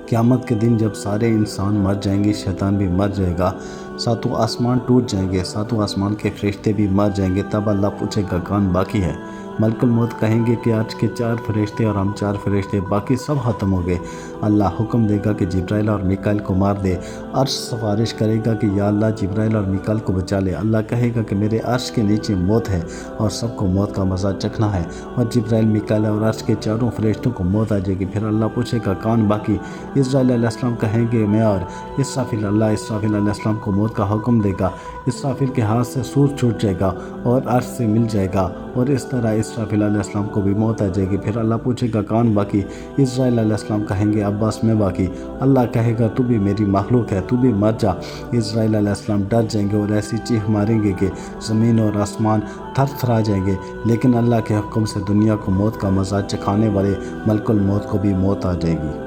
قیامت کے دن جب سارے انسان مر جائیں گے، شیطان بھی مر جائے گا، ساتوں آسمان ٹوٹ جائیں گے، ساتوں آسمان کے فرشتے بھی مر جائیں گے، تب اللہ پوچھے گا کون باقی ہے؟ ملک الموت کہیں گے کہ آج کے 4 فرشتے اور ہم 4 فرشتے، باقی سب ختم ہو گئے۔ اللہ حکم دے گا کہ جبرائیل اور میکائیل کو مار دے۔ عرش سفارش کرے گا کہ یا اللہ جبرائیل اور میکائیل کو بچا لے۔ اللہ کہے گا کہ میرے عرش کے نیچے موت ہے اور سب کو موت کا مزہ چکھنا ہے، اور جبرائیل، میکائیل اور عرش کے 4 فرشتوں کو موت آ جائے گی۔ پھر اللہ پوچھے گا کون باقی؟ اسرائیل علیہ السلام کہیں گے میں اور اسرافیل۔ اللہ اسرافیل علیہ السلام کو موت کا حکم دے گا۔ اسرافیل کے ہاتھ سے سور چھوٹ جائے گا اور عرش سے مل جائے گا، اور اس طرح اسرافیل علیہ السلام کو بھی موت آ جائے گی۔ پھر اللہ پوچھے گا کون باقی؟ اسرائیل علیہ السلام کہیں گے عباس میں باقی۔ اللہ کہے گا تو بھی میری مخلوق ہے، تو بھی مر جا۔ اسرائیل علیہ السلام ڈر جائیں گے اور ایسی چیخ ماریں گے کہ زمین اور آسمان تھر تھرا جائیں گے، لیکن اللہ کے حکم سے دنیا کو موت کا مزہ چکھانے والے ملک الموت کو بھی موت آ جائے گی۔